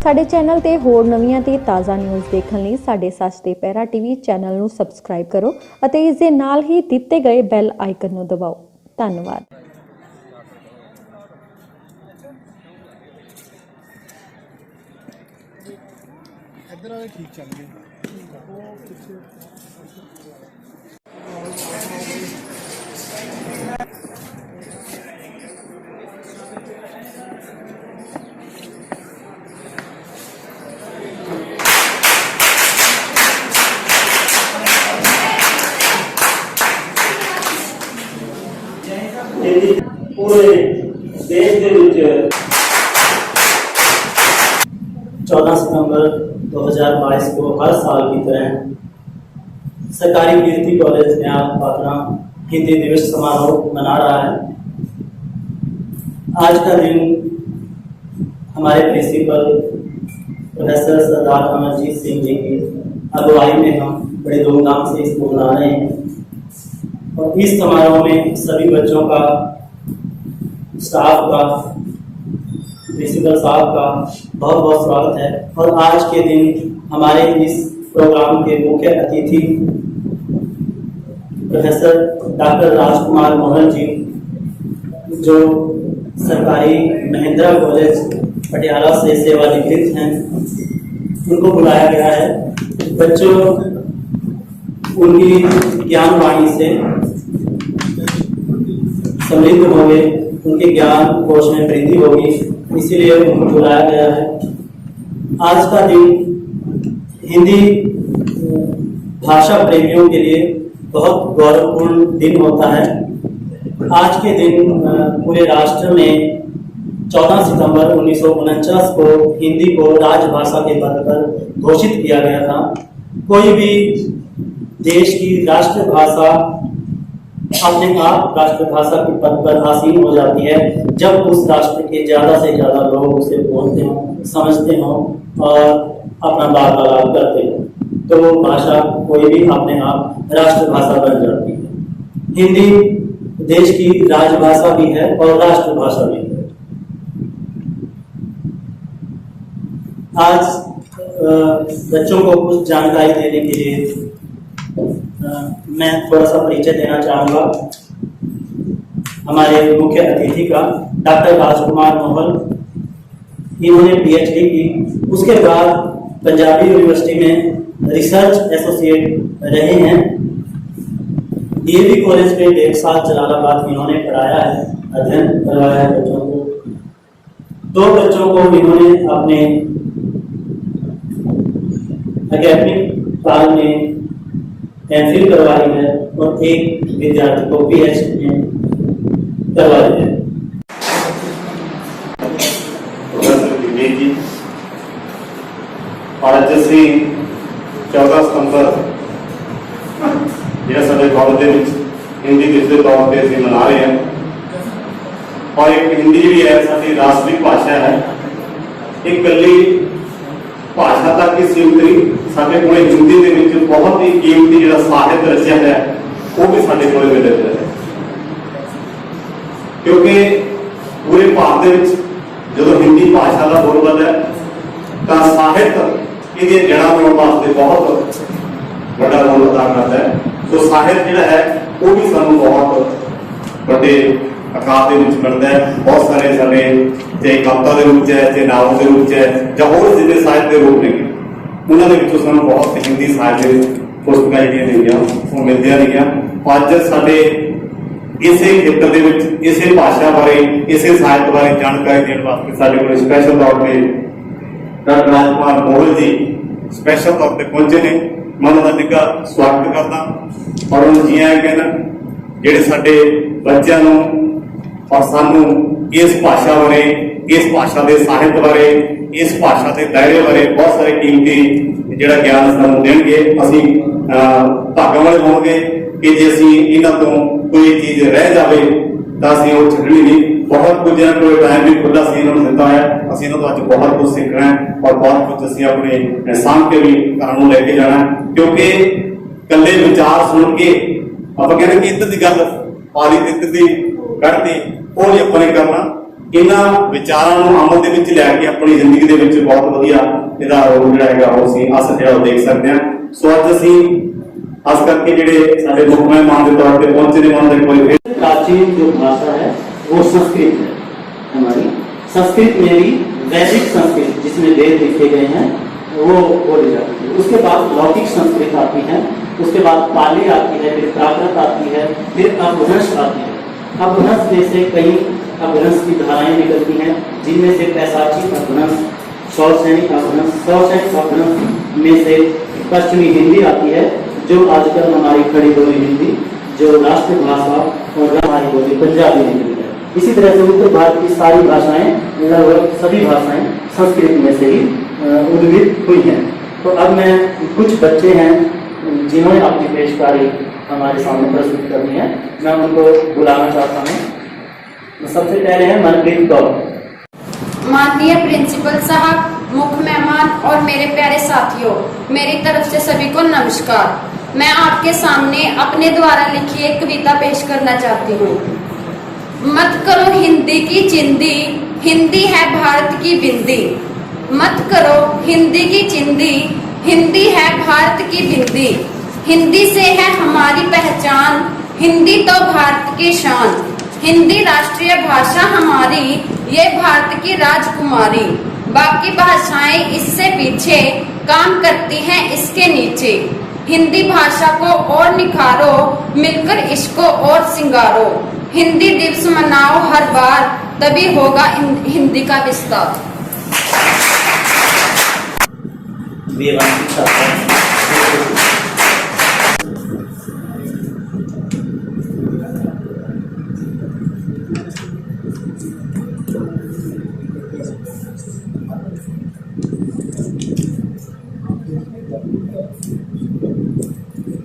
ਸਾਡੇ ਚੈਨਲ ਤੇ ਹੋਰ ਨਵੀਆਂ ਤੇ ਤਾਜ਼ਾ ਨਿਊਜ਼ ਦੇਖਣ ਲਈ ਸਾਡੇ ਸੱਚ ਦੇ ਪਹਿਰਾ ਟੀਵੀ ਚੈਨਲ ਨੂੰ ਸਬਸਕ੍ਰਾਈਬ ਕਰੋ ਅਤੇ ਇਸ ਦੇ ਨਾਲ ਹੀ ਦਿੱਤੇ ਗਏ ਬੈਲ ਆਈਕਨ ਨੂੰ ਦਬਾਓ। ਧੰਨਵਾਦ। इधर वाले ठीक चल गए पूरे देश के 14 सितंबर 2022 को हर साल की तरह सरकारी कीर्ति कॉलेज न्याय पात्रा हिंदी दिवस समारोह मना रहा है। आज का दिन हमारे प्रिंसिपल प्रोफेसर सरदार अमरजीत सिंह जी की अगुवाई में हम बड़े धूमधाम से इसको मना रहे हैं और इस समारोह में सभी बच्चों का, स्टाफ का, प्रिंसिपल साहब का बहुत बहुत स्वागत है। और आज के दिन हमारे इस प्रोग्राम के मुख्य अतिथि प्रोफेसर डॉक्टर राजकुमार मोहन जी, जो सरकारी महिंद्रा कॉलेज पटियाला से सेवानिवृत्त हैं, उनको बुलाया गया है। बच्चों उनकी ज्ञान वाणी से समृद्ध होंगे, उनके ज्ञान कोश में वृद्धि होगी, इसीलिए उनको बुलाया गया है। आज का दिन हिंदी भाषा प्रेमियों के लिए बहुत गौरवपूर्ण दिन होता है। आज के दिन पूरे राष्ट्र में 14 सितंबर 1949 को हिंदी को राजभाषा के पद पर घोषित किया गया था। कोई भी देश की राष्ट्रभाषा अपने आप राष्ट्रभाषा के पद पर आसीन हो जाती है जब उस राष्ट्र के ज़्यादा से ज़्यादा लोग उसे बोलते हों, समझते हों और अपना वार्तालाप करते हों, तो वो भाषा कोई भी अपने आप राष्ट्रभाषा बन जाती है। हिंदी देश की राजभाषा भी है और राष्ट्रभाषा भी है। आज बच्चों को कुछ जानकारी देने के लिए मैं थोड़ा सा परिचय देना चाहूँगा हमारे मुख्य अतिथि का। डॉक्टर राजकुमार मोहन, इन्होंने PhD की, उसके बाद पंजाबी यूनिवर्सिटी में रिसर्च एसोसिएट रहे हैं। DAV कॉलेज में 1.5 साल जलालाबाद इन्होंने पढ़ाया है, अध्ययन करवाया है बच्चों को। 2 बच्चों को इन्होंने अपने एकेडमिक काल में MPhil करवाई है और एक विद्यार्थी को PhD में करवाई है। और ਅੱਜ ਅਸੀਂ 14 ਸਤੰਬਰ ਜਿਹੜਾ ਸਾਡੇ ਕਾਲਜ ਦੇ ਵਿੱਚ ਹਿੰਦੀ ਦਿਵਸ ਦੇ ਤੌਰ ਤੇ ਅਸੀਂ ਮਨਾ ਰਹੇ ਹਾਂ। और एक हिंदी भी है साडी राष्ट्रीय भाषा है। एक कली भाषा तक ही सीमित नहीं, साडे कोल हिंदी दे विच बहुत ही कीमती जिहड़ा साहित्य रचिया है वो भी साडे कोल मिलदा है। क्योंकि पूरे भारत दे विच जदों हिंदी भाषा का बोलबाला है तो साहित्य इसकी जड़ा बनाने वास्ते बहुत बड़ा रोल अदा करता है। तो साहित्य जिहड़ा है वो भी सानू बहुत बड़े आकार के मिलता है। बहुत सारे साढ़े चाहे कविता के रूप है, चाहे नावल के रूप है, या होर जितने साहित्य के रूप ने उन्होंने सानू बहुत हिंदी साहित्य पुस्तकां जिहड़ियां वो मिलदियां रहियां। अज साडे इसे खेत्र के इसे भाषा बारे, इसे साहित्य बारे जानकारी देने वास्ते साडे कोल स्पैशल तौर पर डॉक्टर राजकुमार मोहन जी स्पैशल तौर पर पहुंचे ने। मैं उन्होंने निघा स्वागत करता और उन्होंने जी आया कहना जिहड़े साडे बच्चों नूं और सानू इस भाषा बारे, इस भाषा के साहित्य बारे, इस भाषा के दायरे बारे बहुत सारे कीमती जिहड़ा ज्ञान सानू देणगे। असीं भागां वाले होवांगे कि जे असीं इन्हां तों कोई चीज़ रह जाए तो असीं वो छड्डणी नहीं। बहुत कुछ इन्हां कोल टाइम भी खुला असीं इन्हां नूं दित्ता है। असीं इन्हां तों अज बहुत कुछ सीखना है और बहुत कुछ असीं अपने सामभ के भी घरां नूं लैके जाना है। क्योंकि कल्ले विचार सुन के आपां कहने कि इधर की गल पाली इधर की कढ़ती वो नहीं अपने करना। ਇਹਨਾਂ ਵਿਚਾਰਾਂ ਨੂੰ ਅਮਲ ਦੇ ਵਿੱਚ ਲੈ ਕੇ ਆਪਣੀ ਜ਼ਿੰਦਗੀ ਦੇ ਵਿੱਚ ਬਹੁਤ ਵਧੀਆ ਇਹਦਾ ਰੋਲ ਜਿਹੜਾ ਹੈਗਾ ਉਹ ਅਸੀਂ ਅਸਰ ਜਿਹੜਾ ਉਹ ਦੇਖ ਸਕਦੇ ਹਾਂ। ਸੋ ਅੱਜ ਅਸੀਂ ਖਾਸ करके ਜਿਹੜੇ ਸਾਡੇ ਮੁੱਖ ਮਹਿਮਾਨ ਦੇ ਤੌਰ ਤੇ ਪਹੁੰਚੇ ਨੇ ਉਹਨਾਂ ਦੇ ਕੋਈ प्राचीन जो भाषा है वो संस्कृत है हमारी। संस्कृत में भी वैदिक संस्कृत जिसमें वेद लिखे गए हैं वो बोली जाती है। उसके बाद लौकिक संस्कृत आती है, उसके बाद पाली आती है, फिर प्राकृत आती है, फिर अपभ्रंश आती है। अपभ्रंश में से कई अपभ्रंश की धाराएं निकलती हैं जिनमें से पैसाची अपभ्रंश, सौसैनिक अपभ्रंश, सौसैनिक अपभ्रंश में से पश्चिमी हिंदी आती है जो आजकल हमारी खड़ी बोली हिंदी जो राष्ट्र भाषा और हमारी बोली पंजाबी हिंदी है। इसी तरह से उत्तर भारत की सारी भाषाएं लगभग सभी भाषाएं संस्कृत में से ही उद्भित हुई हैं। तो अब मैं कुछ बच्चे हैं जिन्होंने अपनी पेशकारी हमारे सामने प्रस्तुत करनी है, मैं उनको बुलाना चाहता हूँ। सबसे पहले है मनप्रीत कौर। माननीय प्रिंसिपल साहब, मुख्य मेहमान और मेरे प्यारे साथियों, मेरी तरफ से सभी को नमस्कार। मैं आपके सामने अपने द्वारा लिखी एक कविता पेश करना चाहती हूँ। मत करो हिंदी की चिंदी, हिंदी है भारत की बिंदी। मत करो हिंदी की चिंदी, हिंदी है भारत की बिंदी। हिंदी से है हमारी पहचान, हिंदी तो भारत की शान। हिंदी राष्ट्रीय भाषा हमारी, ये भारत की राजकुमारी। बाकी भाषाएं इससे पीछे, काम करती हैं इसके नीचे। हिंदी भाषा को और निखारो, मिलकर इसको और सिंगारो। हिंदी दिवस मनाओ हर बार, तभी होगा हिंदी का विस्तार।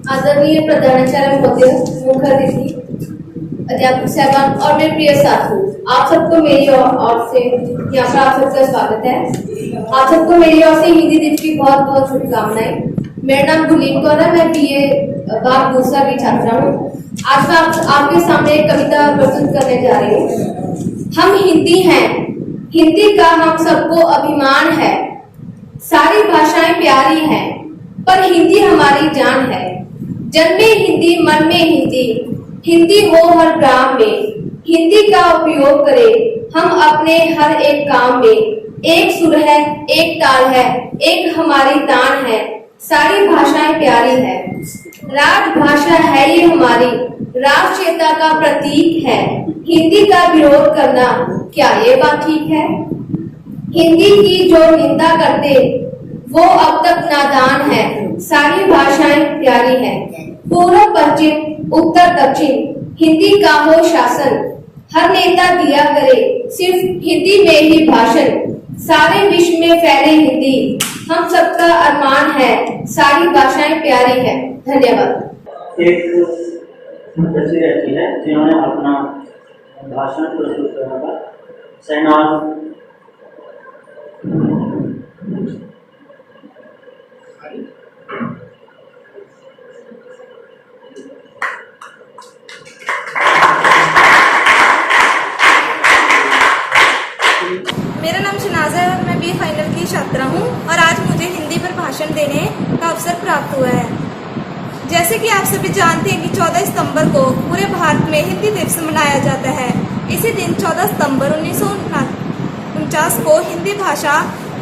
आदरणीय प्रधानाचार्य महोदय, मुख्य अतिथि, अध्यापक साहबान और मेरे प्रिय साथियों, आप सबको मेरी ओर से यहाँ पर आप सबका स्वागत है। आप सबको मेरी ओर से हिंदी दिवस की बहुत बहुत शुभकामनाएं। मेरा नाम गुलीन कौर है, मैं बीए बार दूसरा भी छात्रा हूँ। आज मैं आपके सामने एक कविता प्रस्तुत करने जा रही हूँ। हम हिंदी हैं, हिंदी का हम सबको अभिमान है। सारी भाषाएं प्यारी हैं, पर हिंदी हमारी जान है। जन्मे हिंदी, मन में हिंदी, हिंदी हो हर ग्राम में। हिंदी का उपयोग करें हम अपने हर एक काम में। एक सुर है, एक ताल है, एक हमारी तान है। सारी भाषाएं प्यारी है, राजभाषा है ये हमारी, राष्ट्रीयता का प्रतीक है। हिंदी का विरोध करना क्या ये बात ठीक है? हिंदी की जो निंदा करते वो अब तक नादान है। सारी भाषाएं प्यारी है, पूर्व पश्चिम उत्तर दक्षिण हिंदी का हो शासन। हर नेता दिया करे सिर्फ हिंदी में ही भाषण। सारे विश्व में फैले हिंदी, हम सबका अरमान है। सारी भाषाएं प्यारी है। धन्यवाद। एक बच्ची रहती है जिन्होंने अपना भाषण प्रस्तुत करना था। शहनाज मेरा नाम शनाज़ा है और मैं बी फाइनल की छात्रा हूँ और आज मुझे हिंदी पर भाषण देने का अवसर प्राप्त हुआ है। जैसे कि आप सभी जानते हैं कि 14 सितंबर को पूरे भारत में हिंदी दिवस मनाया जाता है। इसी दिन 14 सितंबर 1949 को हिंदी भाषा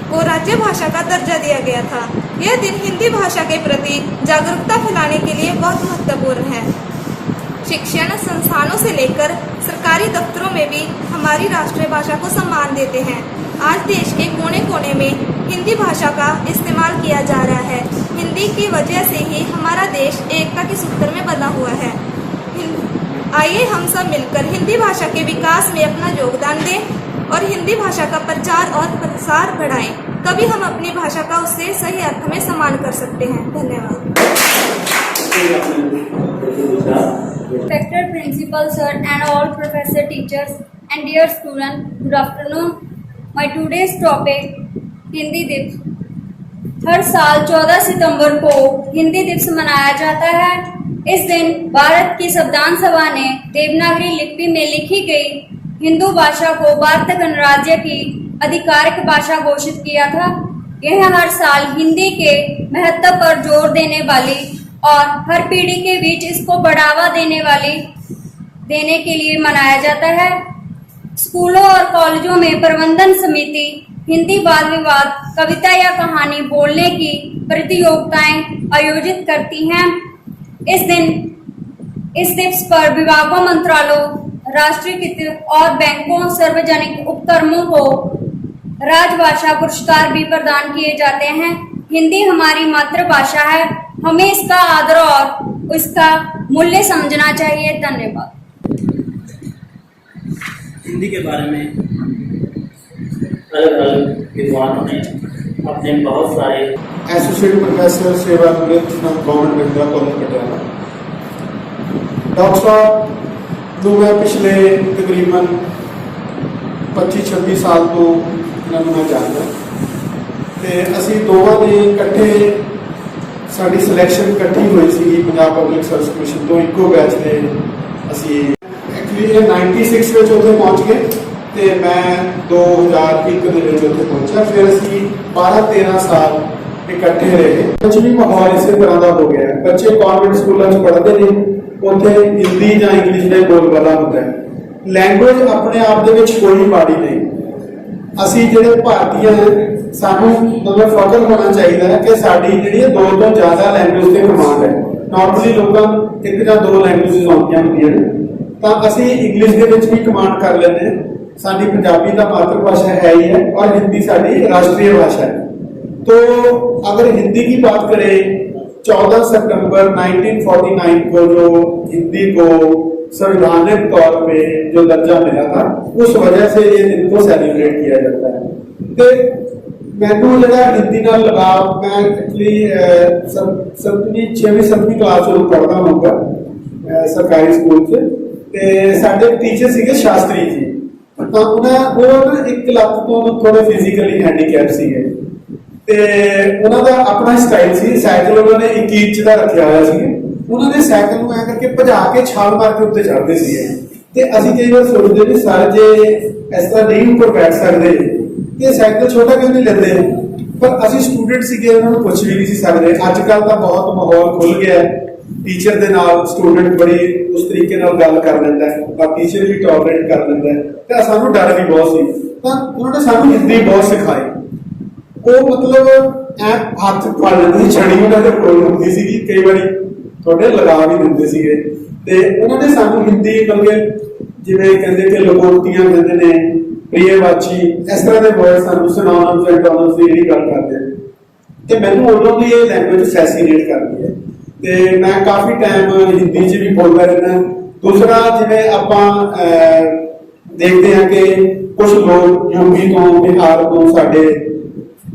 को राज्य भाषा का दर्जा दिया गया था। यह दिन हिंदी भाषा के प्रति जागरूकता फैलाने के लिए बहुत महत्वपूर्ण है। शिक्षण संस्थानों से लेकर सरकारी दफ्तरों में भी हमारी राष्ट्रीय भाषा को सम्मान देते हैं। आज देश के कोने कोने में हिंदी भाषा का इस्तेमाल किया जा रहा है। हिंदी की वजह से ही हमारा देश एकता के सूत्र में बंधा हुआ है। आइए हम सब मिलकर हिंदी भाषा के विकास में अपना योगदान दें और हिंदी भाषा का प्रचार और प्रसार बढ़ाएं। तभी हम अपनी भाषा का उससे सही अर्थ में सम्मान कर सकते हैं। धन्यवाद। Respected principal sir and all professor, teachers and dear students, good afternoon. My today's topic Hindi दिवस। हर साल 14 सितंबर को हिंदी दिवस मनाया जाता है। इस दिन भारत की संविधान सभा ने देवनागरी लिपि में लिखी गई हिंदू भाषा को भारत गणराज्य की आधिकारिक भाषा घोषित किया था। यह हर साल हिंदी के महत्व पर जोर देने वाली और हर पीढ़ी के बीच इसको बढ़ावा देने के लिए मनाया जाता है। स्कूलों और कॉलेजों में प्रबंधन समिति हिंदी वाद विवाद, कविता या कहानी बोलने की प्रतियोगिताएं आयोजित करती हैं। इस दिवस पर विभागों, मंत्रालयों, राष्ट्रीयकृत और बैंकों, सार्वजनिक उपक्रमों को राजभाषा पुरस्कार भी प्रदान किए जाते हैं। हिंदी हमारी मातृभाषा है, हमें इसका आदर और इसका मूल्य समझना चाहिए। धन्यवाद। हिंदी के बारे में अलग अलग विद्वानों ने अपने बहुत सारे एसोसिएट प्रोफेसर सेवानिवृत्त from government Mahindra college Patiala. Doctor साहब ਨੂੰ मैं पिछले तकरीबन 25-26 साल तो इन्होंने मैं जानता ਤੇ ਅਸੀਂ ਦੋਵਾਂ ਨੇ ਇਕੱਠੇ ਸਾਡੀ ਸਿਲੈਕਸ਼ਨ ਇਕੱਠੀ ਹੋਈ ਸੀ ਪੰਜਾਬ ਪਬਲਿਕ ਸਰਵਿਸ ਕਮਿਸ਼ਨ ਤੋਂ ਇੱਕੋ ਬੈਚ ਦੇ ਅਸੀਂ ਐਕਚੁਅਲੀ ਇਹ 96 ਵਿੱਚ ਉੱਥੇ ਪਹੁੰਚ ਗਏ ਤੇ ਮੈਂ 2001 ਦੇ ਵਿੱਚ ਉੱਥੇ ਪਹੁੰਚਿਆ। ਫਿਰ ਅਸੀਂ 12-13 ਸਾਲ ਇਕੱਠੇ ਰਹੇ। ਅੱਜ ਵੀ ਮਾਹੌਲ ਇਸੇ ਤਰ੍ਹਾਂ ਦਾ ਹੋ ਗਿਆ। ਬੱਚੇ ਕਨਵੈਂਟ ਸਕੂਲਾਂ 'ਚ ਪੜ੍ਹਦੇ ਨੇ, ਉੱਥੇ ਹਿੰਦੀ ਜਾਂ ਇੰਗਲਿਸ਼ ਦਾ ਬੋਲਬਾਲਾ ਹੁੰਦਾ ਹੈ। ਲੈਂਗੁਏਜ ਆਪਣੇ ਆਪ ਦੇ ਵਿੱਚ ਕੋਈ ਮਾੜੀ ਨਹੀਂ। ਅਸੀਂ ਜਿਹੜੇ ਭਾਰਤੀ ਹਾਂ ਸਾਨੂੰ ਮਤਲਬ ਫਖਰ ਹੋਣਾ ਚਾਹੀਦਾ ਹੈ ਕਿ ਸਾਡੀ ਜਿਹੜੀ 2 ਤੋਂ ਜ਼ਿਆਦਾ ਲੈਂਗੁਏਜ ਤੇ ਕਮਾਂਡ ਹੈ। ਨਾਰਮਲੀ ਲੋਕਾਂ ਨੂੰ 1 ਜਾਂ 2 ਲੈਂਗੁਏਜਸ ਆਉਂਦੀਆਂ ਹੁੰਦੀਆਂ ਨੇ, ਤਾਂ ਅਸੀਂ ਇੰਗਲਿਸ਼ ਦੇ ਵਿੱਚ ਵੀ कमांड कर लेते हैं। साडी पंजाबी का मातृभाषा है ही है और हिंदी साडी राष्ट्रीय भाषा है। तो अगर हिंदी की बात करें, 14 सितंबर 1949 को जो हिंदी को संवैधानिक तौर पे जो दर्जा मिला था, उस वजह से ये दिन को सेलिब्रेट किया जाता है। तो मैनू जो हिंदी नाल लगाव, मैं एक्चुअली 7वीं 6वीं 7वीं क्लास में पढ़ता होगा सरकारी स्कूल से। साडे टीचर सीगे शास्त्री जी, तो उन्हें एक लत्त तो थोड़े फिजिकली हैंडीकैप सीगे ते उन्हां दा अपना स्टाइल सी। साइकिल उन्होंने 1 इंच का रखा हुआ सी। उन्होंने साइकिल को ऐ करके भजा के छाल मार के उत्ते चढ़ते सीगे ते असीं कई बार सोचदे भी सर जे इस तरह नहीं ऊपर बैठ सकते ते साइकिल छोटा क्यों नहीं लेंदे, पर असीं स्टूडेंट सीगे, उन्होंने कुछ भी नहीं सी सकदे। अजकल तो बहुत माहौल खुल गया है, टीचर के नाल स्टूडेंट बड़ी उस तरीके नाल गल कर लेंदा है, पर टीचर भी टॉलरेट कर लेंदा है। तो सानू डर भी बहुत सी, तो उन्होंने सानू हिंदी बहुत सिखाई। वो मतलब ऐ हाथ फड़ लेंदे, छड़ी उन्होंने कोल हुंदी सीगी, कई बारी थोड़े लगा भी दिंदे सीगे। ते उन्होंने सानू हिंदी बल्कि जिवें कहंदे कि लकोटियां कहंदे ने, प्रियवाची, इस तरह के वर्ड सानू सिनोनिम्स एंटोनिम्स की जिहड़ी गल करदे ने, ते मैनूं उदों दी ये लैंग्वेज फैसीनेट करदी है। ते मैं काफ़ी टाइम हिंदी च भी बोलता रहना। दूसरा जिवें आपां देखते हैं कि कुछ लोग यूपी तो, बिहार तो साडे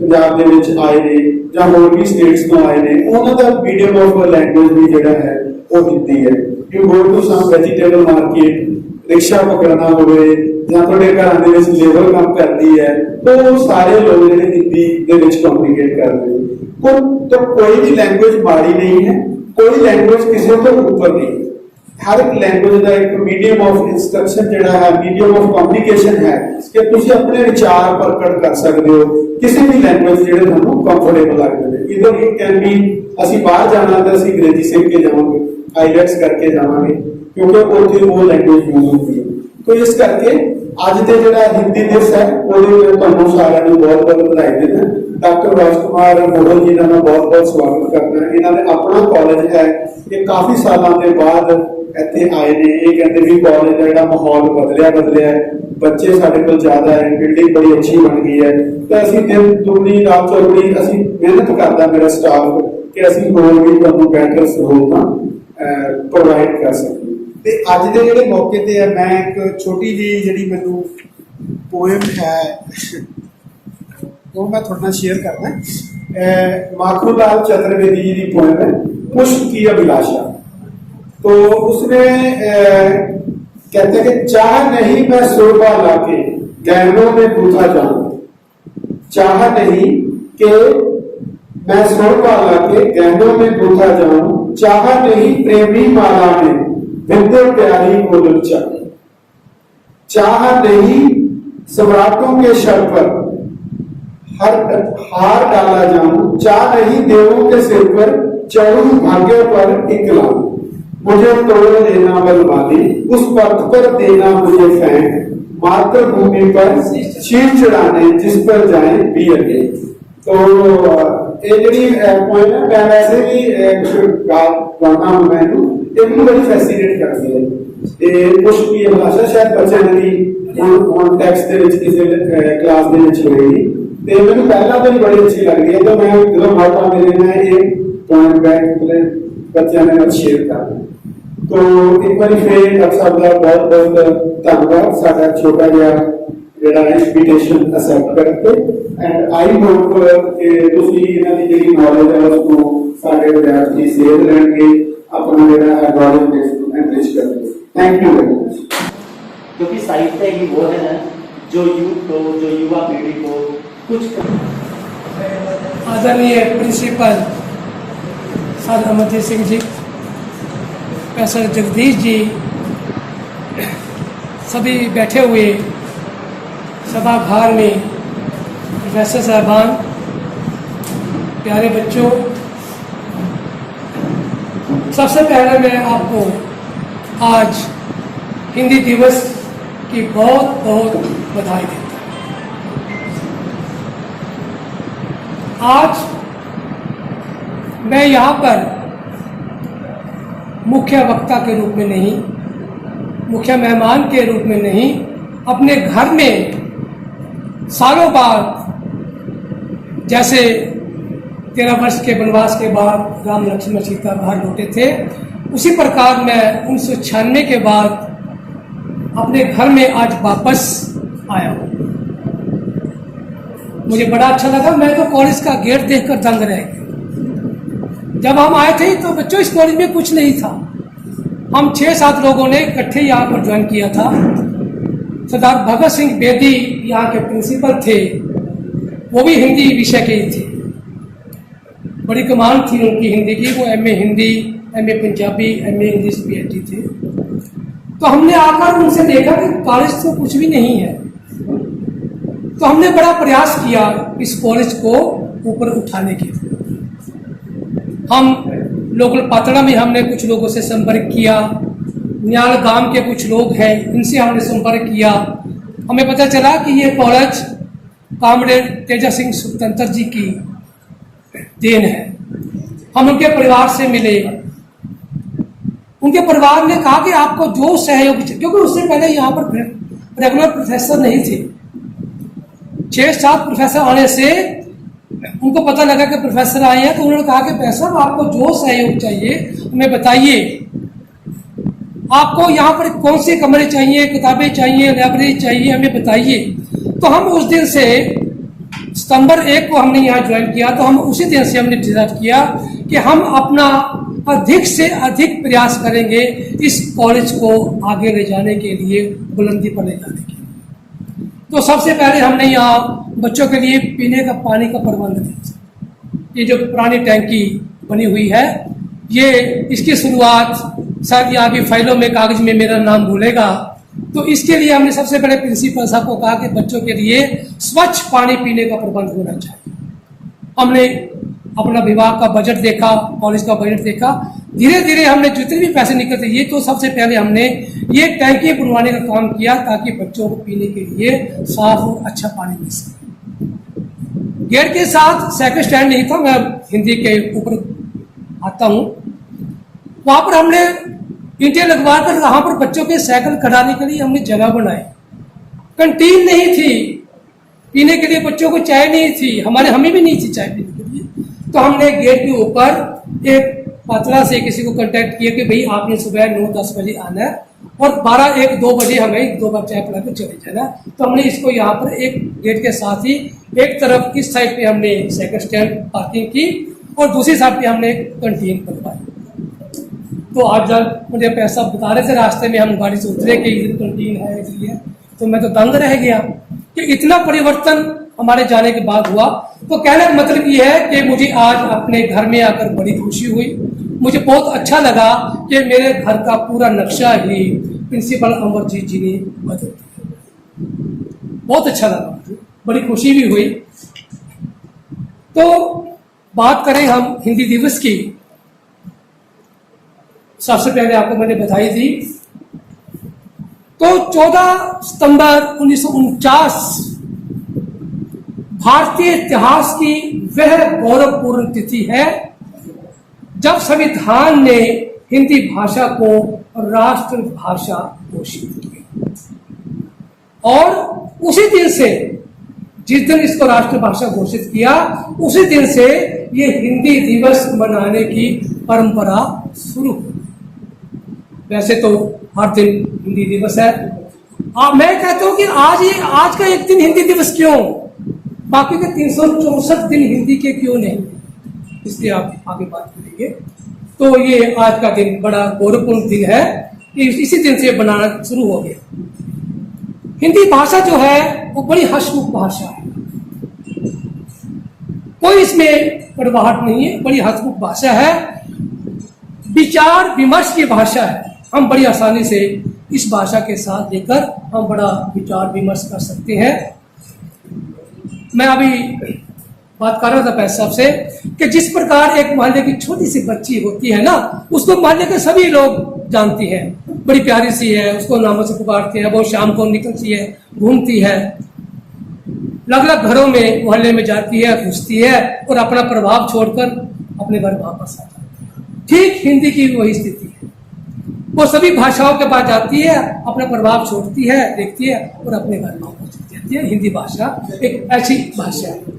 पंजाब दे विच आए ने जां होर भी स्टेट्स तो आए ने, उन्हां दा मीडियम ऑफ लैंग्वेज भी जिहड़ा है वो हिंदी है। You go to some vegetable market, rickshaw पकड़ना होवे जां तुहाडे घरां दे विच लेबर काम करदी है, तो सारे लोग जिहड़े हिंदी दे विच कम्युनिकेट करदे ने। तो कोई भी लैंग्वेज माड़ी नहीं है, कोई लैंग्वेज किसी तो ऊपर नहीं। हर एक लैंग्वेज का एक मीडियम ऑफ इंस्ट्रक्शन जिहड़ा है, मीडियम ऑफ कम्युनिकेशन है कि तुसीं अपने विचार प्रकट कर सकते हो किसी भी लैंग्वेज जिहड़े तुहानूं कंफर्टेबल लगदे ने। इधर इट कैन बी असीं बाहर जाना तो असीं अंग्रेजी सीख के जावांगे, आईलेट्स करके जावांगे, क्योंकि उत्थे वो लैंग्वेज यूज होती है। तो इस करके अज दे जिहड़ा हिंदी दिवस है ਉਹਦੇ ਤੁਹਾਨੂੰ ਸਾਰਿਆਂ ਨੂੰ ਬਹੁਤ ਬਹੁਤ ਵਧਾਈ ਦਿੰਦਾ। डॉक्टर राजकुमार मोहन जी का मैं बहुत बहुत स्वागत करना। इन्होंने अपना कॉलेज है, ये काफ़ी सालों के बाद इतने आए ने। ये कहते भी कॉलेज का जो माहौल बदलिया है, बच्चे साढ़े को ज़्यादा है, बिल्डिंग बड़ी अच्छी बन गई है। तो असीं दिन दुगनी रात चौगनी असीं मेहनत करता मेरा स्टाफ कि असीं होर भी तुहानूं बेहतर सहूलतां प्रोवाइड कर सकें। तो अज के जिहड़े मौके ते है, मैं एक छोटी जी जिहड़ी मैनूं पोएम है वो मैं थोड़ा ना शेयर करना। माखनलाल चतुर्वेदी जी की पोएम है पुष्प की अभिलाषा। तो उसमें कहते हैं कि चाह नहीं मैं सुरबा लाके गहनों में गूंथा जाऊं, चाह नहीं कि मैं सुरबा लाके गहनों में गूंथा जाऊं, चाह नहीं प्रेमी माला में विद्या प्यारी को लुचा। चाह नहीं सम्राटों के शर पर हार डाला जाऊं, चाह नहीं देवों के सिर पर चढ़ूं भाग्य पर इकलाऊं, मुझे तोड़ देना बलवानी, उस पथ पर देना मुझे फेंक, मातृभूमि पर शीर चढ़ाने जिस पर जाए वीर के। तो ये जी पॉइंट है, मैं वैसे भी गाना हूं, मैनू ये भी बड़ी फैसिनेट करती है। ये कुछ भी भाषा शायद बच्चों की कॉन्टेक्स्ट ਦੇ ਵਿੱਚ ਕਿਸੇ ਕਲਾਸ ਦੇ ਵਿੱਚ ਹੋਏਗੀ ਤੇ ਮੈਨੂੰ ਪਹਿਲਾਂ ਤੋਂ ਹੀ ਬੜੀ ਅੱਛੀ ਲੱਗਦੀ ਹੈ। तो मैं ਜਦੋਂ ਮੌਕਾ ਮਿਲੇ मैं ये पॉइंट बैक अपने बच्चों ने शेयर कर। तो एक बार फिर डॉक्टर साहब का बहुत बहुत धन्यवाद साਡਾ छोटा ਜਿਹਾ ਜਿਹੜਾ ਇਨਵੀਟੇਸ਼ਨ ਅਸੈਪਟ ਕਰਕੇ ਐਂਡ ਆਈ ਹੋਪ ਕਿ ਤੁਸੀਂ ਇਹਨਾਂ ਦੀ ਜਿਹੜੀ ਨੌਲੇਜ ਹੈ ਉਸ ਨੂੰ ਸਾਡੇ ਵਿਦਿਆਰਥੀ ਸੇਧ ਲੈਣਗੇ, ਆਪਣਾ ਜਿਹੜਾ ਨੌਲੇਜ ਨੂੰ ਐਨਰਿਚ ਕਰਨਗੇ। Thank you very much. क्योंकि साहित्य ही वो है ना जो यूथ को, जो युवा पीढ़ी को कुछ आदरणीय principal sir Amarjeet Singh ji, professor Jagdish ji, सभी बैठे हुए सभागार में प्रोफेसर साहबान, प्यारे बच्चों, सबसे पहले मैं आपको आज हिंदी दिवस की बहुत बहुत बधाई देता हूँ। आज मैं यहाँ पर मुख्य वक्ता के रूप में नहीं, मुख्य मेहमान के रूप में नहीं, अपने घर में सालों बाद जैसे 13 वर्ष के वनवास के बाद राम लक्ष्मण सीता बाहर लौटे थे, उसी प्रकार मैं 1996 के बाद अपने घर में आज वापस आया हूँ। मुझे बड़ा अच्छा लगा। मैं तो कॉलेज का गेट देखकर दंग रह गया। जब हम आए थे तो बच्चों इस कॉलेज में कुछ नहीं था। हम 6-7 लोगों ने इकट्ठे यहाँ पर ज्वाइन किया था। सरदार भगत सिंह बेदी यहाँ के प्रिंसिपल थे, वो भी हिंदी विषय के ही थे। बड़ी कमाल थी उनकी हिंदी की। वो MA Hindi, MA Punjabi, MA English PhD थे। तो हमने आकर उनसे देखा कि कॉलेज तो कुछ भी नहीं है। तो हमने बड़ा प्रयास किया इस कॉलेज को ऊपर उठाने के लिए। हम लोकल पातड़ा में हमने कुछ लोगों से संपर्क किया, न्याल गांव के कुछ लोग हैं, इनसे हमने संपर्क किया। हमें पता चला कि ये कॉलेज कॉमरेड तेजा सिंह स्वतंत्र जी की देन है। हम उनके परिवार से मिले। उनके परिवार ने कहा कि आपको जो सहयोग, क्योंकि उससे पहले यहाँ पर रेगुलर प्रोफेसर नहीं थे। 6-7 प्रोफेसर आने से उनको पता लगा कि प्रोफेसर आए हैं, तो उन्होंने कहा कि भाई साहब आपको जो सहयोग चाहिए हमें बताइए। आपको यहाँ पर कौन से कमरे चाहिए, किताबें चाहिए, लाइब्रेरी चाहिए, हमें बताइए। तो हम उस दिन से सितंबर 1 को हमने यहाँ ज्वाइन किया। तो हम उसी दिन से हमने डिसाइड किया कि हम अपना अधिक से अधिक प्रयास करेंगे इस कॉलेज को आगे ले जाने के लिए, बुलंदी पर ले जाने के लिए। तो सबसे पहले हमने यहाँ बच्चों के लिए पीने का पानी का प्रबंध किया। ये जो पुरानी टैंकी बनी हुई है, ये इसकी शुरुआत शायद यहाँ की फाइलों में कागज में मेरा नाम भूलेगा। तो इसके लिए हमने सबसे पहले प्रिंसिपल साहब को कहा कि बच्चों के लिए स्वच्छ पानी पीने का प्रबंध होना चाहिए। हमने अपना विभाग का बजट देखा, कॉलेज का बजट देखा। धीरे धीरे हमने जितने भी पैसे निकलते ये, तो सबसे पहले हमने ये टैंकी बनवाने का काम किया ताकि बच्चों को पीने के लिए साफ और अच्छा पानी मिल सके। गेट के साथ साइकिल स्टैंड नहीं था, मैं हिंदी के ऊपर आता हूँ। वहां पर हमने ईंटें लगवा कर वहां पर बच्चों के साइकिल खड़ाने के लिए हमने जगह बनाई। कंटीन नहीं थी, पीने के लिए बच्चों को चाय नहीं थी, हमें भी नहीं थी चाय पीने के लिए। तो हमने गेट के ऊपर एक पातला से किसी को कांटेक्ट किया कि भाई आपने सुबह 9-10 बजे आना है और 12-1-2 बजे हमें 2 बार चाय पिला के चले जाना। तो हमने इसको यहाँ पर एक गेट के साथ ही एक तरफ इस साइड पे हमने साइकिल स्टैंड पार्किंग की और दूसरी साइड पे हमने कंटीन बनवाई। तो आज जब मुझे पैसा बता रहे थे रास्ते में, हम गाड़ी से उतरे कि इधर कंटीन है, इसलिए तो मैं तो दंग रह गया कि इतना परिवर्तन हमारे जाने के बाद हुआ। तो कहने का मतलब ये है कि मुझे आज अपने घर में आकर बड़ी खुशी हुई। मुझे बहुत अच्छा लगा कि मेरे घर का पूरा नक्शा ही प्रिंसिपल अमरजीत जी ने बदल दिया। बहुत अच्छा लगा, बड़ी खुशी भी हुई। तो बात करें हम हिंदी दिवस की, सबसे पहले आपको मैंने बधाई दी। तो 14 सितंबर 1949 भारतीय इतिहास की वह गौरवपूर्ण तिथि है जब संविधान ने हिंदी भाषा को राष्ट्र भाषा घोषित किया। और उसी दिन से, जिस दिन इसको राष्ट्रभाषा घोषित किया, उसी दिन से ये हिंदी दिवस मनाने की परंपरा शुरू हुई। वैसे तो हर दिन हिंदी दिवस है। मैं कहता हूं कि आज का एक दिन हिंदी दिवस क्यों, बाकी के 364 दिन हिंदी के क्यों नहीं, इसलिए आप आगे बात करेंगे। तो ये आज का दिन बड़ा गौरवपूर्ण दिन है कि इसी दिन से बनाना शुरू हो गया। हिंदी भाषा जो है वो बड़ी हंसमुख भाषा है, कोई इसमें कड़वाहट नहीं है, बड़ी हंसमुख भाषा है, विचार विमर्श की भाषा है। हम बड़ी आसानी से इस भाषा के साथ लेकर हम बड़ा विचार विमर्श कर सकते हैं। मैं अभी बात कर रहा था पैसे साहब से कि जिस प्रकार एक मोहल्ले की छोटी सी बच्ची होती है ना, उसको मोहल्ले के सभी लोग जानती है, बड़ी प्यारी सी है, उसको नामों से पुकारते हैं, वो शाम को निकलती है, घूमती है, अलग अलग घरों में मोहल्ले में जाती है, घुसती है और अपना प्रभाव छोड़कर अपने घर वापस आ जाती है। ठीक हिंदी की वही स्थिति है, वो सभी भाषाओं के पास जाती है, अपना प्रभाव छोड़ती है, देखती है और अपने घर वापस जाती है। हिंदी भाषा एक ऐसी भाषा है।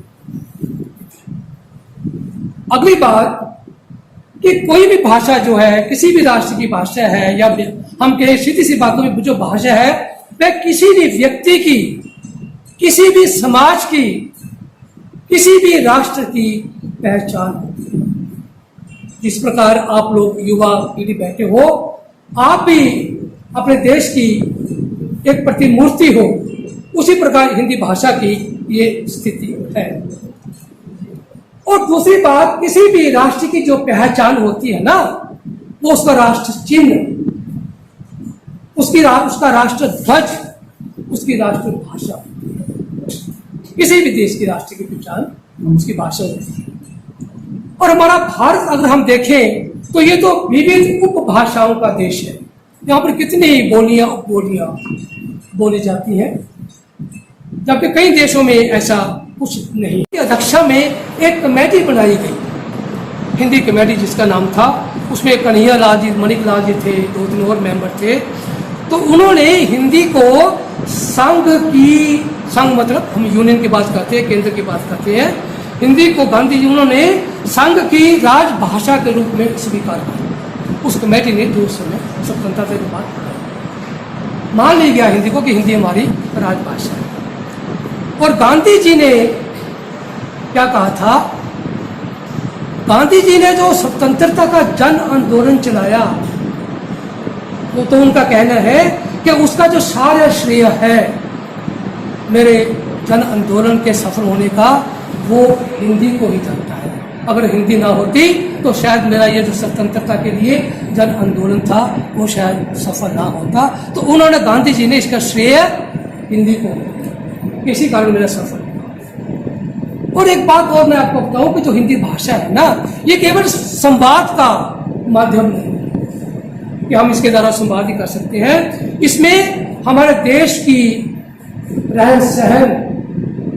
अगली बात कि कोई भी भाषा जो है, किसी भी राष्ट्र की भाषा है, या हम कहें सीधी सी बातों में जो भाषा है, वह किसी भी व्यक्ति की, किसी भी समाज की, किसी भी राष्ट्र की पहचान होती है। जिस प्रकार आप लोग युवा पीढ़ी बैठे हो, आप भी अपने देश की एक प्रतिमूर्ति हो, उसी प्रकार हिंदी भाषा की ये स्थिति है। और दूसरी बात, किसी भी राष्ट्र की जो पहचान होती है ना, वो उसका राष्ट्र चिन्ह, उसका राष्ट्र ध्वज, उसकी राष्ट्र भाषा। किसी भी देश की राष्ट्र की पहचान उसकी भाषा होती है। और हमारा भारत अगर हम देखें तो ये तो विविध उपभाषाओं का देश है। यहाँ पर कितनी बोलियां उपबोलियां बोली जाती हैं, जबकि कई देशों में ऐसा कुछ नहीं। अध्यक्षा में एक कमेटी बनाई गई, हिंदी कमेटी जिसका नाम था, उसमें कन्हैया लाल जी, मणिक लाल जी थे, 2-3 और मेंबर थे। तो उन्होंने हिंदी को संघ मतलब हम यूनियन की बात करते हैं, केंद्र की बात करते हैं, हिंदी को गांधी जी उन्होंने संघ की राजभाषा के रूप में स्वीकार किया। उस कमेटी ने जो समय स्वतंत्रता के बाद मान लिया गया हिंदी को कि हिंदी हमारी राजभाषा है। और गांधी जी ने क्या कहा था, गांधी जी ने जो स्वतंत्रता का जन आंदोलन चलाया, वो तो उनका कहना है कि उसका जो सारा श्रेय है मेरे जन आंदोलन के सफल होने का, वो हिंदी को ही जाता है। अगर हिंदी ना होती तो शायद मेरा ये जो स्वतंत्रता के लिए जन आंदोलन था वो शायद सफल ना होता। तो उन्होंने, गांधी जी ने इसका श्रेय हिंदी को, इसी कारण मेरा सफल। और एक बात और मैं आपको बताऊं कि जो हिंदी भाषा है ना, ये केवल संवाद का माध्यम नहीं कि हम इसके द्वारा संवाद ही कर सकते हैं। इसमें हमारे देश की रहन सहन,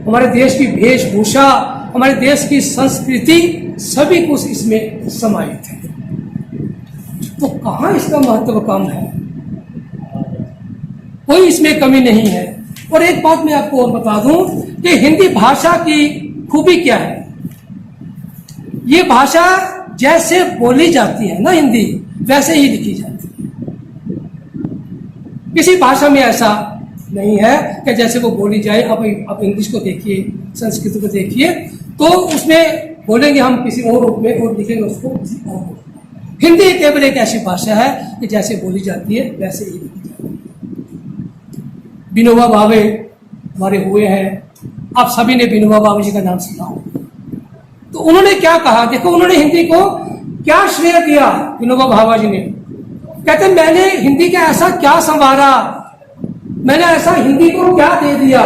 हमारे देश की वेशभूषा, हमारे देश की संस्कृति, सभी कुछ इसमें समाहित है। तो कहाँ इसका महत्व कम है? कोई इसमें कमी नहीं है। और एक बात मैं आपको और बता दूं कि हिंदी भाषा की खूबी क्या है। ये भाषा जैसे बोली जाती है ना हिंदी, वैसे ही लिखी जाती है। किसी भाषा में ऐसा नहीं है कि जैसे वो बोली जाए। अब इंग्लिश को देखिए, संस्कृत को देखिए, तो उसमें बोलेंगे हम किसी और रूप में और लिखेंगे उसको किसी और रूप में। हिंदी केवल एक ऐसी भाषा है कि जैसे बोली जाती है वैसे ही लिखी जाती है। विनोबा भावे हमारे हुए हैं, आप सभी ने विनोबा भावे जी का नाम सुना हो। तो उन्होंने क्या कहा, देखो उन्होंने हिंदी को क्या श्रेय दिया। विनोबा भावे जी ने कहते, मैंने हिंदी का ऐसा क्या संवारा मैंने ऐसा हिंदी को क्या दे दिया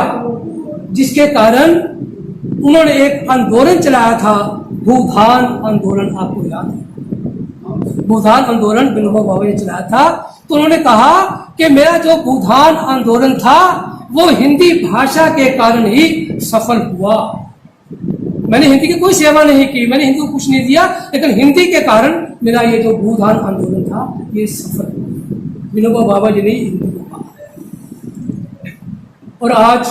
जिसके कारण उन्होंने एक आंदोलन चलाया था, भूदान आंदोलन, आपको याद है? भूदान आंदोलन विनोबा भावे ने चलाया था। तो उन्होंने कहा कि मेरा जो भूदान आंदोलन था वो हिंदी भाषा के कारण ही सफल हुआ। मैंने हिंदी की कोई सेवा नहीं की, मैंने हिंदी को कुछ नहीं दिया, लेकिन हिंदी के कारण मेरा ये जो भूदान आंदोलन था ये सफल हुआ। विनोबा भावे जी ने हिंदी को कहा। और आज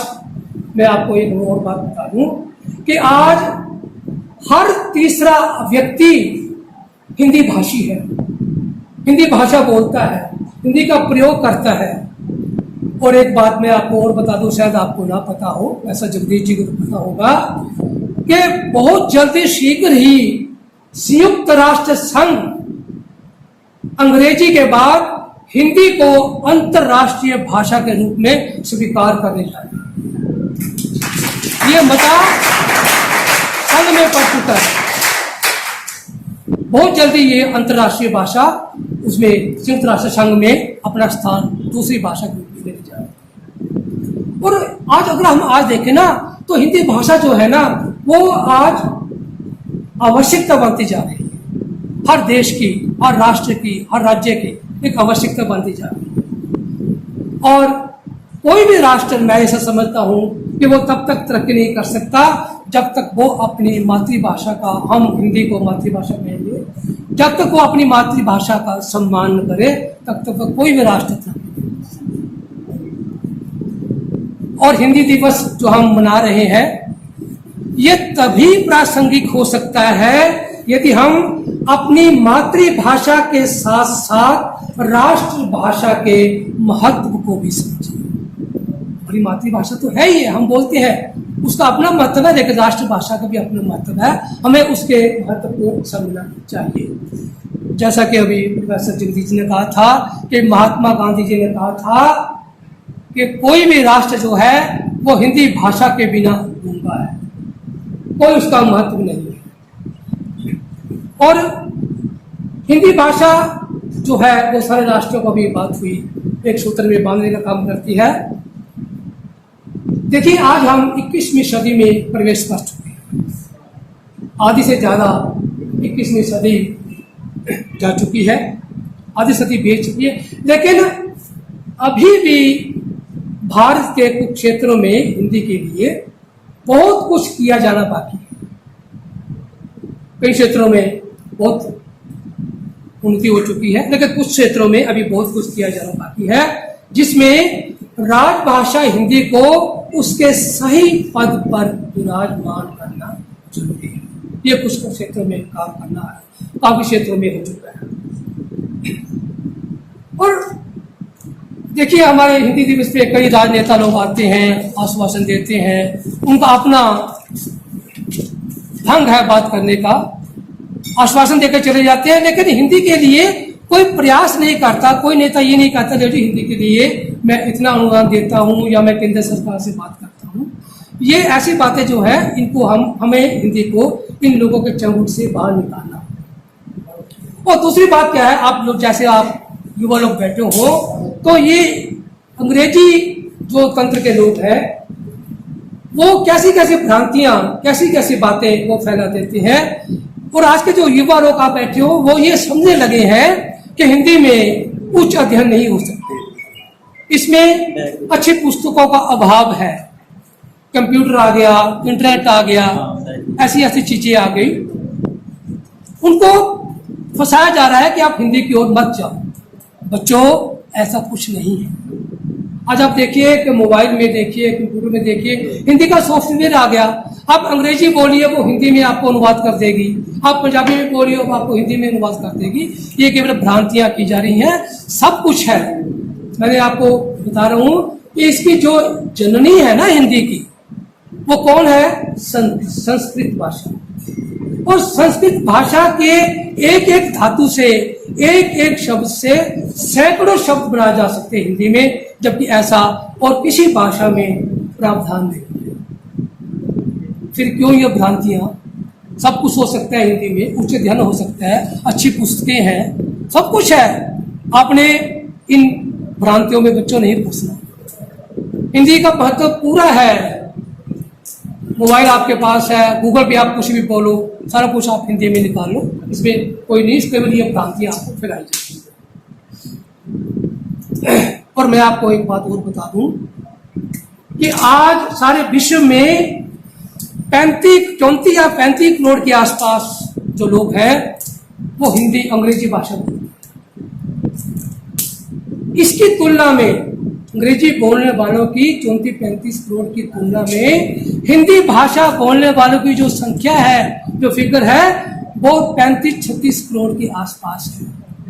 मैं आपको एक और बात बता दूं कि आज हर तीसरा व्यक्ति हिंदी भाषी है, हिंदी भाषा बोलता है, हिंदी का प्रयोग करता है। और एक बात मैं आपको और बता दूं, शायद आपको ना पता हो, ऐसा जगदीश जी को तो पता होगा कि बहुत जल्दी शीघ्र ही संयुक्त राष्ट्र संघ अंग्रेजी के बाद हिंदी को अंतर्राष्ट्रीय भाषा के रूप में स्वीकार करने जा रही है। ये मता संघ में पड़ चुका है। बहुत जल्दी ये अंतर्राष्ट्रीय भाषा उसमें संयुक्त राष्ट्र संघ में अपना स्थान दूसरी भाषा के रूप में लेने जा रही है। और आज अगर हम आज देखें ना तो हिंदी भाषा जो है ना वो आज आवश्यकता बनती जा रही है। हर देश की, हर राष्ट्र की, हर राज्य की एक आवश्यकता बनती जा रही है। और कोई भी राष्ट्र, मैं ऐसा समझता हूं कि वो तब तक तरक्की नहीं कर सकता जब तक वो अपनी मातृभाषा का, हम हिंदी को मातृभाषा कहेंगे, जब तक वो अपनी मातृभाषा का सम्मान न करे तब तक वो कोई भी राष्ट्र तरक्की नहीं कर सकता। और हिंदी दिवस जो हम मना रहे हैं ये तभी प्रासंगिक हो सकता है यदि हम अपनी मातृभाषा के साथ साथ राष्ट्रभाषा के महत्व को भी समझें। हमारी मातृभाषा तो है ही है, हम बोलते हैं, उसका अपना महत्व है, लेकिन राष्ट्रभाषा का भी अपना महत्व है। हमें उसके महत्व को समझना चाहिए। जैसा कि अभी प्रोफेसर जगदीश जी ने कहा था कि महात्मा गांधी जी ने कहा था कि कोई भी राष्ट्र जो है वो हिंदी भाषा के बिना गूंगा है, कोई उसका महत्व नहीं है। और हिंदी भाषा जो है वो सारे राष्ट्रों को भी बात हुई, एक सूत्र में बांधने का काम करती है। देखिए आज हम 21वीं सदी में प्रवेश कर चुके हैं, आधी से ज़्यादा 21वीं सदी जा चुकी है, आधी सदी बीत चुकी है, लेकिन अभी भी भारत के कुछ क्षेत्रों में हिंदी के लिए बहुत कुछ किया जाना बाकी है। कई क्षेत्रों में बहुत उन्नति हो चुकी है, लेकिन कुछ क्षेत्रों में अभी बहुत कुछ किया जाना बाकी है, जिसमें राजभाषा हिंदी को उसके सही पद पर विराजमान करना जरूरी है। ये कुछ क्षेत्रों में काम करना है, काफी क्षेत्रों में हो चुका है। और देखिए हमारे हिंदी दिवस पे कई राजनेता लोग आते हैं, आश्वासन देते हैं, उनका अपना ढंग है बात करने का, आश्वासन देकर चले जाते हैं, लेकिन हिंदी के लिए कोई प्रयास नहीं करता। कोई नेता ये नहीं कहता जी हिंदी के लिए मैं इतना अनुदान देता हूँ या मैं केंद्र सरकार से बात करता हूँ। ये ऐसी बातें जो है इनको हमें हिंदी को इन लोगों के चंगुल से बाहर निकालना। और दूसरी बात क्या है, आप लोग जैसे आप युवा लोग बैठे हो तो ये अंग्रेजी जो तंत्र के लोग हैं वो कैसी कैसी भ्रांतियां, कैसी कैसी बातें वो फैला देते हैं। और आज के जो युवा लोग आप बैठे हो वो ये समझने लगे हैं कि हिंदी में उच्च अध्ययन नहीं हो सकते, इसमें अच्छी पुस्तकों का अभाव है, कंप्यूटर आ गया, इंटरनेट आ गया, ऐसी ऐसी चीजें आ गई, उनको फंसाया जा रहा है कि आप हिंदी की ओर मत जाओ। बच्चों ऐसा कुछ नहीं है। आज आप देखिए कि मोबाइल में देखिए, कंप्यूटर में देखिए, हिंदी का सॉफ्टवेयर आ गया, आप अंग्रेजी बोलिए वो हिंदी में आपको अनुवाद कर देगी, आप पंजाबी में बोलिए वो आपको हिंदी में अनुवाद कर देगी। ये केवल भ्रांतियां की जा रही हैं, सब कुछ है। मैंने आपको बता रहा हूं कि इसकी जो जननी है ना हिंदी की, वो कौन है? संस्कृत भाषा। और संस्कृत भाषा के एक एक धातु से, एक एक शब्द से सैकड़ों शब्द बनाए जा सकते हैं हिंदी में, जबकि ऐसा और किसी भाषा में प्रावधान नहीं है। फिर क्यों ये भ्रांतियां? सब कुछ हो सकता है हिंदी में, उच्च अध्ययन हो सकता है, अच्छी पुस्तकें हैं, सब कुछ है। आपने इन भ्रांतियों में बच्चों नहीं घुसना। हिंदी का महत्व पूरा है। मोबाइल आपके पास है, गूगल पे आप कुछ भी बोलो, सारा कुछ आप हिंदी में निकाल लो, इसमें कोई नहीं, केवल ये भ्रांतियां आपको फैलाई जाती है। और मैं आपको एक बात और बता दूं कि आज सारे विश्व में 34 या 35 करोड़ के आसपास जो लोग हैं वो हिंदी अंग्रेजी भाषा बोलते हैं। इसकी तुलना में अंग्रेजी बोलने वालों की 34-35 करोड़ की तुलना में हिंदी भाषा बोलने वालों की जो संख्या है, जो फिगर है, वो 35-36 करोड़ के आसपास है,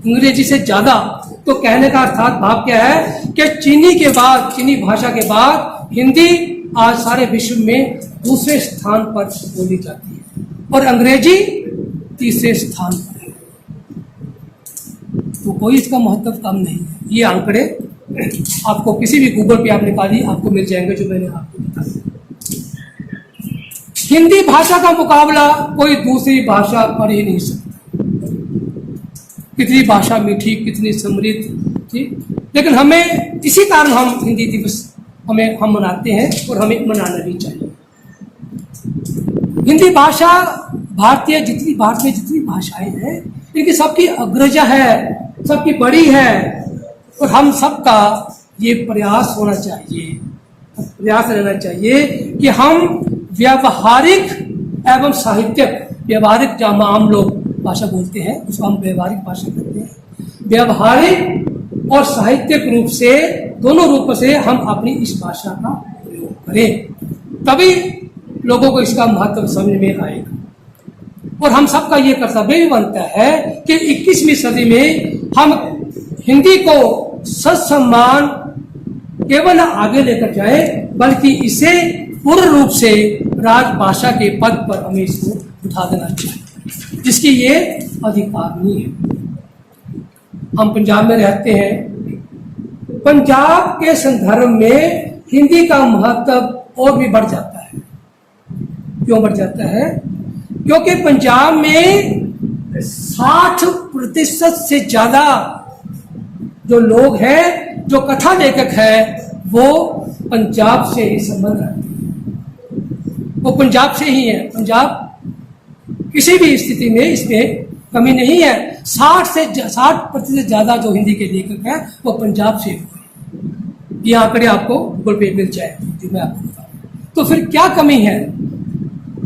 अंग्रेजी से ज्यादा। तो कहने का अर्थात भाव क्या है कि चीनी भाषा के बाद हिंदी आज सारे विश्व में दूसरे स्थान पर बोली जाती है और अंग्रेजी तीसरे स्थान पर है। तो कोई इसका महत्व कम नहीं है। ये आंकड़े आपको किसी भी गूगल पे आप निकालिए, आपको मिल जाएंगे जो मैंने आपको बताया। हिंदी भाषा का मुकाबला कोई दूसरी भाषा कर ही नहीं सकता। कितनी भाषा मीठी, कितनी समृद्ध, ठीक। लेकिन हमें इसी कारण हम हिंदी दिवस हम मनाते हैं और हमें मनाना भी चाहिए। हिंदी भाषा भारत में जितनी भाषाएं हैं, इनकी सबकी अग्रजा है, सबकी बड़ी है और हम सबका ये प्रयास होना चाहिए, प्रयास रहना चाहिए कि हम व्यावहारिक एवं साहित्यिक, व्यावहारिक जहाँ हम लोग भाषा बोलते हैं उसको हम व्यवहारिक भाषा कहते हैं, व्यावहारिक और साहित्यिक रूप से, दोनों रूपों से हम अपनी इस भाषा का प्रयोग करें, तभी लोगों को इसका महत्व समझ में आएगा। और हम सबका ये कर्तव्य भी बनता है कि 21वीं सदी में हम हिंदी को सत्सम्मान केवल आगे लेकर जाए, बल्कि इसे पूर्ण रूप से राजभाषा के पद पर हमें इसको उठा देना चाहिए, जिसकी ये अधिकार नहीं है। हम पंजाब में रहते हैं, पंजाब के संदर्भ में हिंदी का महत्व और भी बढ़ जाता है। क्यों बढ़ जाता है? क्योंकि पंजाब में 60% से ज्यादा जो लोग हैं, जो कथा लेखक हैं, वो पंजाब से ही संबंध रखते हैं, वो पंजाब से ही है। पंजाब किसी भी स्थिति में इसमें कमी नहीं है। 60% से ज्यादा जो हिंदी के लेखक हैं वो पंजाब से हुए। ये आंकड़े आपको गूगल पे मिल जाएंगे जो मैं आपको बताऊँ। तो फिर क्या कमी है?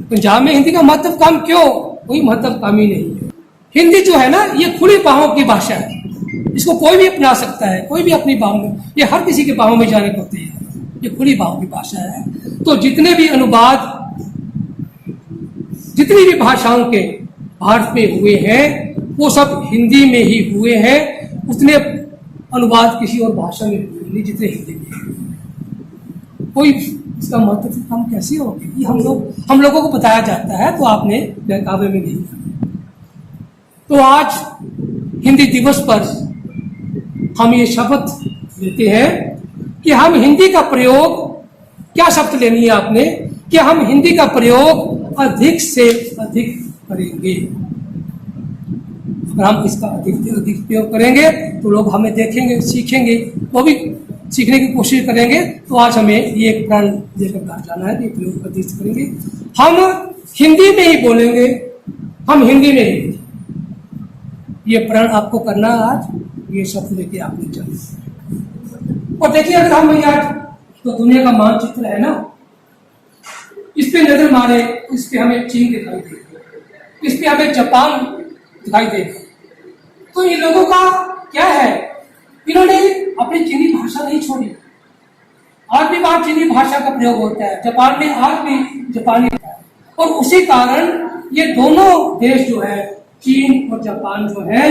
पंजाब में हिंदी का महत्व कम क्यों? कोई महत्व कम ही नहीं है। हिंदी जो है ना, ये खुली बाहों की भाषा है, इसको कोई भी अपना सकता है, कोई भी अपनी बाहों में, ये हर किसी के बाहों में जाने को होते हैं। ये खुली बाहों की भाषा है। तो जितने भी अनुवाद जितनी भी भाषाओं के भारत में हुए हैं वो सब हिंदी में ही हुए हैं। उतने अनुवाद किसी और भाषा में हुए नहीं जितने हिंदी में हुए। कोई इसका महत्व कम कैसे हो? ये हम लोगों को बताया जाता है, तो आपने बहकावे में नहीं किया। तो आज हिंदी दिवस पर हम ये शपथ लेते हैं कि हम हिंदी का प्रयोग, क्या शपथ लेनी है आपने, कि हम हिंदी का प्रयोग अधिक से अधिक करेंगे। अगर हम इसका अधिक से अधिक प्रयोग करेंगे तो लोग हमें देखेंगे, सीखेंगे, वो भी सीखने की कोशिश करेंगे। तो आज हमें ये एक प्रण लेकर घर जाना है कि प्रयोग अधिक से करेंगे। हम हिंदी में ही बोलेंगे, हम हिंदी में ही, ये प्रण आपको करना आज, ये शब्द लेके आपने चलना। और देखिए, अगर हम यार तो दुनिया का मानचित्र है ना, इस पे नजर मारे, इस पे हमें चीन दिखाई देगा, इस पे हमें जापान दिखाई देगा। तो इन लोगों का क्या है? इन्होंने अपनी चीनी भाषा नहीं छोड़ी। आज भी वहां चीनी भाषा का प्रयोग होता है, जापान में आज भी जापानी होता है। और उसी कारण ये दोनों देश जो है, चीन और जापान जो है,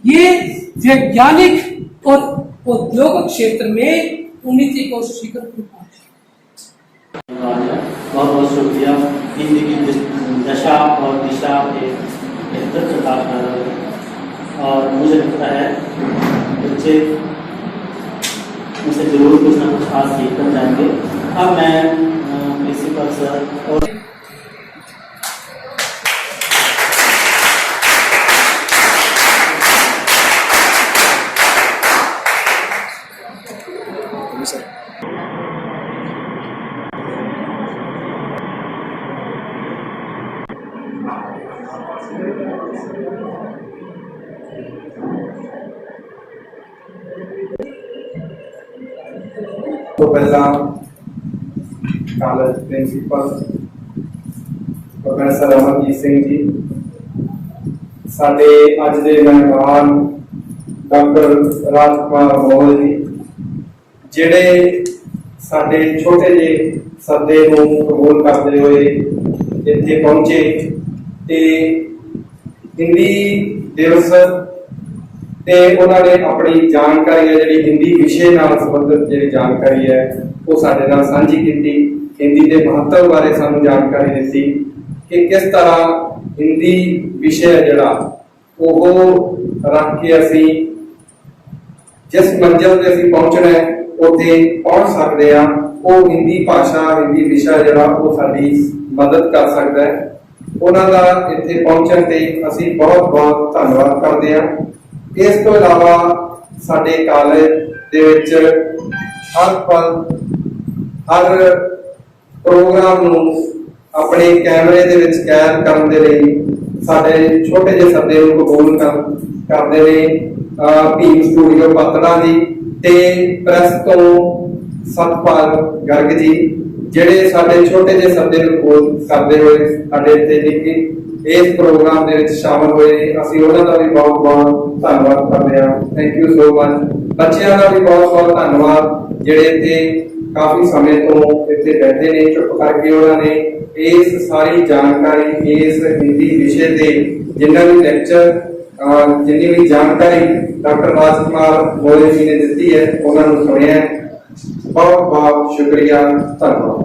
ये वैज्ञानिक और औद्योगिक क्षेत्र में उन्नति को शिखर पर पहुंचे। बहुत बहुत शुक्रिया। हिंदी की दशा और दिशा के बेहतर प्रकाश डाला और मुझे लगता है बच्चे मुझसे जरूर कुछ ना कुछ आज सीख कर जाएंगे। अब मैं प्रिंसिपल सर और ਤੋਂ ਪਹਿਲਾਂ college principal professor Amarjit Singh ji, ਸਾਡੇ ਅੱਜ ਦੇ ਮਹਿਮਾਨ ਡਾਕਟਰ ਰਾਜਕੁਮਾਰ ਮੋਹਲ ਜੀ, ਜਿਹੜੇ ਸਾਡੇ ਛੋਟੇ ਜਿਹੇ ਸੱਦੇ ਨੂੰ ਕਬੂਲ ਕਰਦੇ ਹੋਏ ਇੱਥੇ ਪਹੁੰਚੇ ਤੇ ਹਿੰਦੀ ਦਿਵਸ ਤੇ ਉਹਨਾਂ ਨੇ ਆਪਣੀ ਜਾਣਕਾਰੀ ਹੈ ਜਿਹੜੀ ਹਿੰਦੀ ਵਿਸ਼ੇ ਨਾਲ ਸੰਬੰਧਿਤ ਜਿਹੜੀ ਜਾਣਕਾਰੀ ਹੈ ਉਹ ਸਾਡੇ ਨਾਲ ਸਾਂਝੀ ਕੀਤੀ। ਹਿੰਦੀ ਦੇ ਮਹੱਤਵ ਬਾਰੇ ਸਾਨੂੰ ਜਾਣਕਾਰੀ ਦਿੱਤੀ ਕਿ ਕਿਸ ਤਰ੍ਹਾਂ ਹਿੰਦੀ ਵਿਸ਼ੇ ਹੈ ਜਿਹੜਾ ਉਹ ਰੱਖ ਕੇ ਅਸੀਂ ਜਿਸ ਮੰਜ਼ਿਲ ਤੇ ਅਸੀਂ ਪਹੁੰਚਣਾ ਹੈ ਉੱਥੇ ਪਹੁੰਚ ਸਕਦੇ ਹਾਂ। ਉਹ ਹਿੰਦੀ ਭਾਸ਼ਾ, ਹਿੰਦੀ ਵਿਸ਼ਾ ਜਿਹੜਾ ਉਹ ਸਾਡੀ ਮਦਦ ਕਰ ਸਕਦਾ ਹੈ। ਉਹਨਾਂ ਦਾ ਇੱਥੇ ਪਹੁੰਚਣ ਤੇ ਅਸੀਂ ਬਹੁਤ ਬਹੁਤ ਧੰਨਵਾਦ ਕਰਦੇ ਹਾਂ। ਇਸ ਤੋਂ ਇਲਾਵਾ ਸਾਡੇ ਕਾਲਜ ਦੇ ਵਿੱਚ ਹਰ ਪਲ ਹਰ ਪ੍ਰੋਗਰਾਮ ਨੂੰ ਆਪਣੇ ਕੈਮਰੇ ਦੇ ਵਿੱਚ ਕੈਦ ਕਰਨ ਦੇ ਲਈ ਸਾਡੇ ਛੋਟੇ ਜਿਹੇ ਸੱਦੇ ਨੂੰ ਕਬੂਲ ਕਰਦੇ ਨੇ ਭੀਮ ਸਟੂਡੀਓ ਪਤੜਾ ਜੀ ਤੇ ਪ੍ਰੈਸ ਤੋਂ ਸਤਪਾਲ ਗਰਗ ਜੀ, ਜਿਹੜੇ ਸਾਡੇ ਛੋਟੇ ਜਿਹੇ ਸੱਦੇ ਨੂੰ ਕਬੂਲ ਕਰਦੇ ਹੋਏ ਸਾਡੇ ਇੱਥੇ ਇਸ ਪ੍ਰੋਗਰਾਮ ਦੇ ਵਿੱਚ ਸ਼ਾਮਲ ਹੋਏ ਨੇ। ਅਸੀਂ ਉਹਨਾਂ ਦਾ ਵੀ ਬਹੁਤ ਬਹੁਤ ਧੰਨਵਾਦ ਕਰਦੇ ਹਾਂ। Thank you so much. ਬੱਚਿਆਂ ਦਾ ਵੀ ਬਹੁਤ ਬਹੁਤ ਧੰਨਵਾਦ ਜਿਹੜੇ ਇੱਥੇ ਕਾਫੀ ਸਮੇਂ ਤੋਂ ਇੱਥੇ ਬੈਠੇ ਨੇ, ਚੁੱਪ ਕਰਕੇ ਉਹਨਾਂ ਨੇ ਇਸ ਸਾਰੀ ਜਾਣਕਾਰੀ ਇਸ ਹਿੰਦੀ ਵਿਸ਼ੇ ਤੇ ਜਿੰਨਾ ਵੀ ਲੈਕਚਰ ਜਿੰਨੀ ਵੀ ਜਾਣਕਾਰੀ ਡਾਕਟਰ ਰਾਜਕੁਮਾਰ ਮੋਹਲ ਜੀ ਨੇ ਦਿੱਤੀ ਹੈ ਉਹਨਾਂ ਨੂੰ ਸੁਣਿਆ। ਬਹੁਤ ਬਹੁਤ ਸ਼ੁਕਰੀਆ, ਧੰਨਵਾਦ।